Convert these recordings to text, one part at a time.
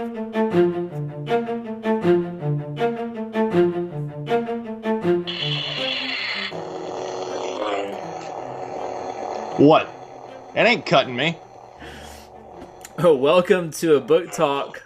What? It ain't cutting me. Oh, welcome to a book talk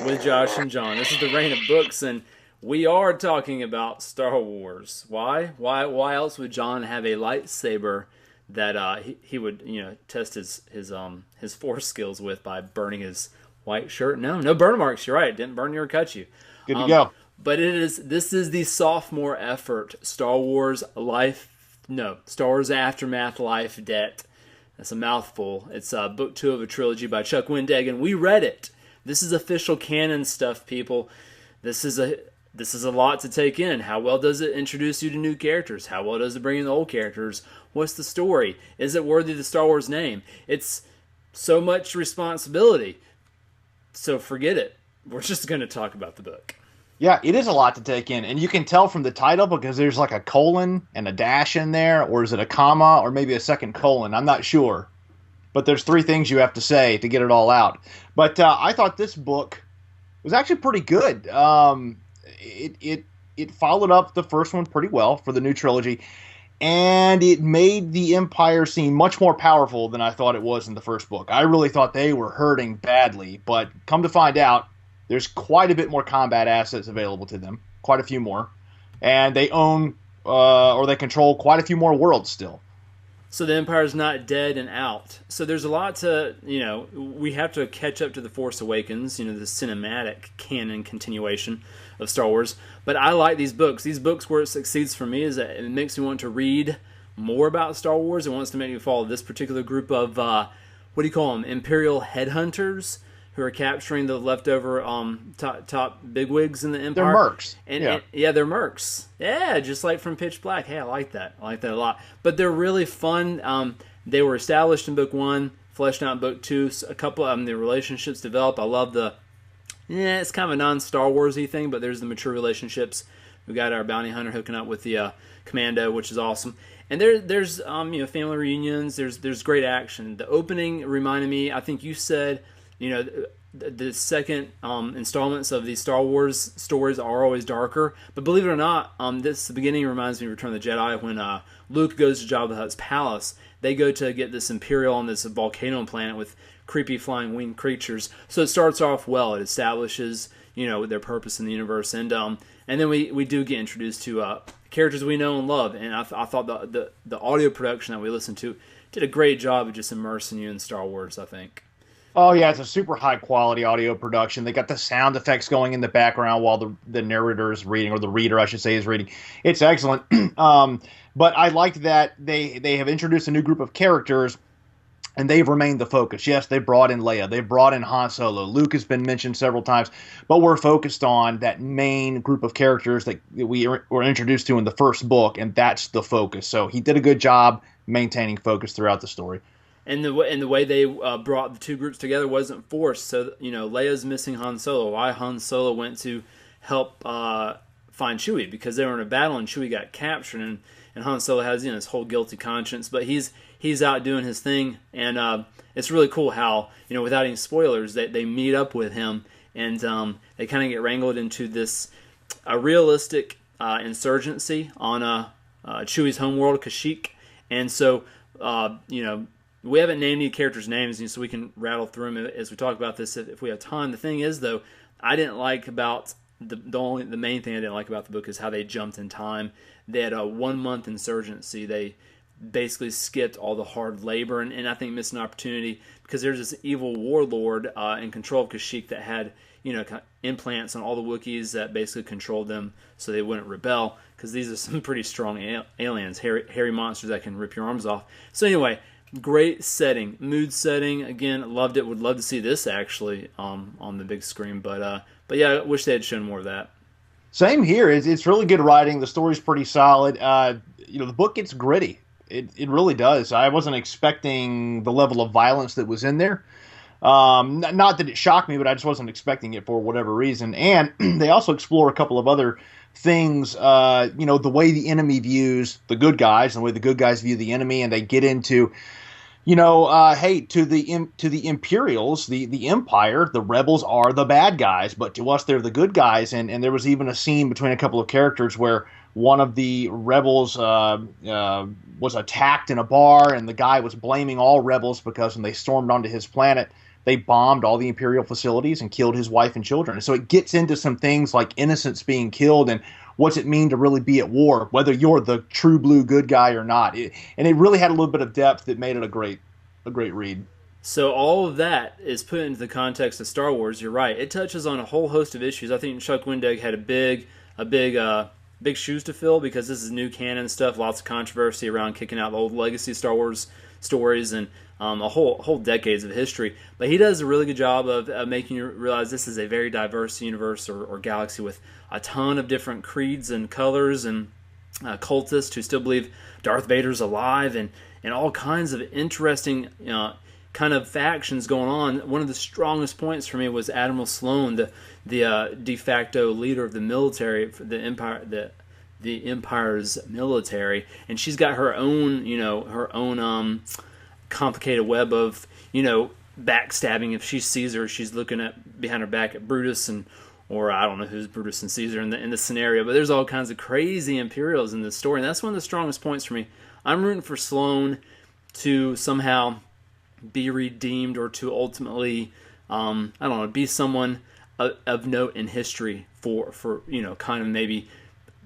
with Josh and John. This is the Reign of Books, and we are talking about Star Wars. Why? Why else would John have a lightsaber that he would test his force skills with by burning his white shirt? No burn marks. You're right. It didn't burn you or cut you. Good to go. But this is the sophomore effort. Star Wars Aftermath Life Debt. That's a mouthful. It's book 2 of a trilogy by Chuck Wendig, and we read it. This is official canon stuff, people. This is a lot to take in. How well does it introduce you to new characters? How well does it bring in the old characters? What's the story? Is it worthy of the Star Wars name? It's so much responsibility. So forget it. We're just going to talk about the book. Yeah, it is a lot to take in, and you can tell from the title because there's like a colon and a dash in there, or is it a comma, or maybe a second colon? I'm not sure, but there's 3 things you have to say to get it all out. But I thought this book was actually pretty good. It followed up the first one pretty well for the new trilogy, and it made the Empire seem much more powerful than I thought it was in the first book. I really thought they were hurting badly, but come to find out, there's quite a bit more combat assets available to them, quite a few more, and they own or they control quite a few more worlds still. So the Empire's not dead and out. So there's a lot to, we have to catch up to The Force Awakens, the cinematic canon continuation of Star Wars. But I like these books. These books, where it succeeds for me is that it makes me want to read more about Star Wars. It wants to make me follow this particular group of, what do you call them, Imperial headhunters, who are capturing the leftover top bigwigs in the Empire. They're mercs. And they're mercs. Yeah, just like from Pitch Black. Hey, I like that. I like that a lot. But they're really fun. They were established in book 1, fleshed out in book 2. A couple of the relationships developed. I love it's kind of a non-Star Wars-y thing, but there's the mature relationships. We got our bounty hunter hooking up with the commando, which is awesome. And there's family reunions. There's great action. The opening reminded me, I think you said, the second installments of these Star Wars stories are always darker. But believe it or not, the beginning reminds me of Return of the Jedi when Luke goes to Jabba the Hutt's palace. They go to get this Imperial on this volcano planet with creepy flying winged creatures. So it starts off well. It establishes, their purpose in the universe. And then we do get introduced to characters we know and love. And I thought the audio production that we listened to did a great job of just immersing you in Star Wars, I think. Oh, yeah, it's a super high-quality audio production. They got the sound effects going in the background while the narrator is reading, or the reader, I should say, is reading. It's excellent. But I liked that they have introduced a new group of characters, and they've remained the focus. Yes, they brought in Leia. They brought in Han Solo. Luke has been mentioned several times, but we're focused on that main group of characters that we were introduced to in the first book, and that's the focus. So he did a good job maintaining focus throughout the story. And the way they brought the two groups together wasn't forced. So, Leia's missing Han Solo. Why Han Solo went to help find Chewie? Because they were in a battle and Chewie got captured. And Han Solo has this whole guilty conscience. But he's out doing his thing. And it's really cool how, without any spoilers, they meet up with him. And they kind of get wrangled into this a realistic insurgency on Chewie's homeworld, Kashyyyk. And so, we haven't named any characters' names, so we can rattle through them as we talk about this if we have time. The thing is, though, I didn't like about the main thing I didn't like about the book is how they jumped in time. They had a 1-month insurgency. They basically skipped all the hard labor, and I think missed an opportunity because there's this evil warlord in control of Kashyyyk that had implants on all the Wookiees that basically controlled them so they wouldn't rebel, because these are some pretty strong aliens, hairy monsters that can rip your arms off. So anyway, great setting, mood setting. Again, loved it. Would love to see this actually on the big screen. But yeah, I wish they had shown more of that. Same here. It's really good writing. The story's pretty solid. The book gets gritty. It really does. I wasn't expecting the level of violence that was in there. Not that it shocked me, but I just wasn't expecting it for whatever reason. And they also explore a couple of other things, the way the enemy views the good guys and the way the good guys view the enemy, and they get into Hey, to the Imperials, the Empire, the rebels are the bad guys, but to us they're the good guys. And there was even a scene between a couple of characters where one of the rebels was attacked in a bar, and the guy was blaming all rebels because when they stormed onto his planet, they bombed all the Imperial facilities and killed his wife and children. So it gets into some things like innocents being killed and what's it mean to really be at war, whether you're the true blue good guy or not. And it really had a little bit of depth that made it a great read. So all of that is put into the context of Star Wars. You're right. It touches on a whole host of issues. I think Chuck Wendig had big shoes to fill because this is new canon stuff. Lots of controversy around kicking out the old legacy Star Wars stories and a whole decades of history. But he does a really good job of making you realize this is a very diverse universe or galaxy with a ton of different creeds and colors and cultists who still believe Darth Vader's alive and all kinds of interesting kind of factions going on. One of the strongest points for me was Admiral Sloane, the de facto leader of the military, the Empire, the Empire's military, and she's got her own, complicated web of, backstabbing. If she sees her, she's looking at behind her back at Brutus or I don't know who's Brutus and Caesar in the scenario, but there's all kinds of crazy Imperials in this story, and that's one of the strongest points for me. I'm rooting for Sloane to somehow be redeemed or to ultimately, be someone of note in history for kind of maybe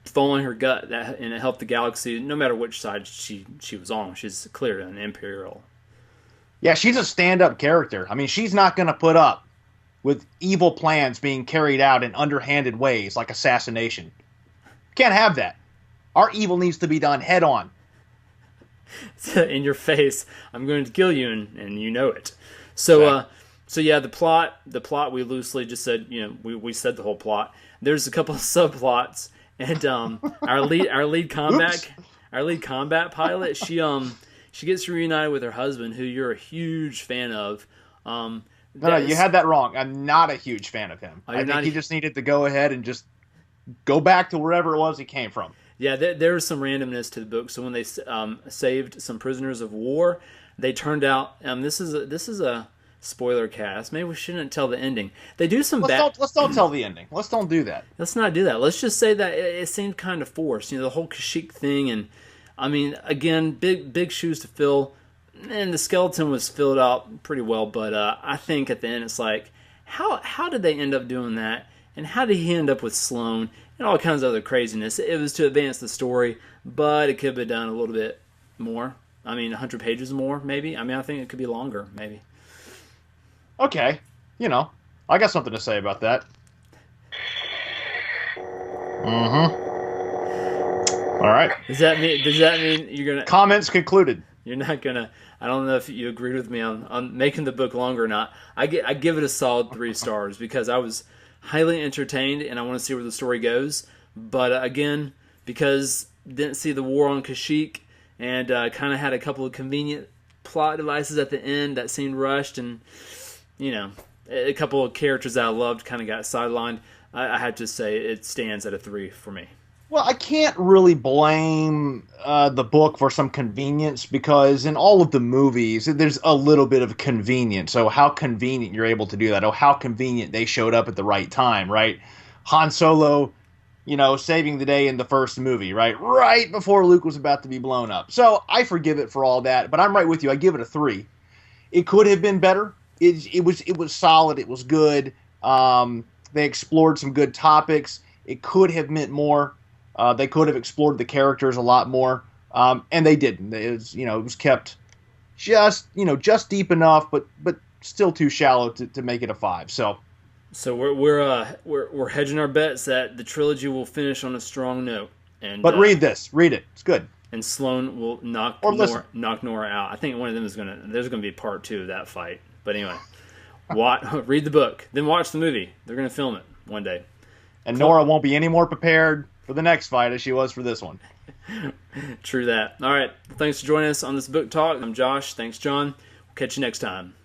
following her gut and it helped the galaxy no matter which side she was on. She's clearly an Imperial. Yeah, she's a stand-up character. I mean, she's not going to put up with evil plans being carried out in underhanded ways like assassination. Can't have that. Our evil needs to be done head on. In your face, I'm going to kill you, and you know it. So, the plot we loosely just said, we said the whole plot. There's a couple of subplots, and our lead combat pilot, she gets reunited with her husband, who you're a huge fan of. No, you had that wrong. I'm not a huge fan of him. I think he just needed to go ahead and just go back to wherever it was he came from. Yeah, there was some randomness to the book. So when they saved some prisoners of war, they turned out. This is a spoiler cast. Maybe we shouldn't tell the ending. They do some. Let's don't tell the ending. Let's don't do that. Let's not do that. Let's just say that it seemed kind of forced. The whole Kashyyyk thing, and I mean, again, big shoes to fill. And the skeleton was filled out pretty well, but I think at the end it's like, how did they end up doing that? And how did he end up with Sloane? And all kinds of other craziness. It was to advance the story, but it could have been done a little bit more. I mean, 100 pages more, maybe. I mean, I think it could be longer, maybe. Okay. I got something to say about that. Mm-hmm. All right. Does that mean you're gonna... Comments concluded. You're not gonna... I don't know if you agreed with me on making the book longer or not. I give it a solid 3 stars because I was highly entertained and I want to see where the story goes. But again, because didn't see the war on Kashyyyk and kind of had a couple of convenient plot devices at the end that seemed rushed, and a couple of characters that I loved kind of got sidelined. I had to say it stands at a 3 for me. Well, I can't really blame the book for some convenience because in all of the movies, there's a little bit of convenience. So how convenient you're able to do that. Oh, how convenient they showed up at the right time, right? Han Solo, saving the day in the first movie, right? Right before Luke was about to be blown up. So I forgive it for all that, but I'm right with you. I give it a 3. It could have been better. It was solid. It was good. They explored some good topics. It could have meant more. They could have explored the characters a lot more, and they didn't. It was kept just deep enough, but still too shallow to make it a 5. So we're hedging our bets that the trilogy will finish on a strong note. But read it. It's good. And Sloane will knock Nora out. I think one of them there's gonna be part 2 of that fight. But anyway, read the book, then watch the movie. They're gonna film it one day. And Nora won't be any more prepared for the next fight as she was for this one. True that. All right. Thanks for joining us on this book talk. I'm Josh. Thanks, John. We'll catch you next time.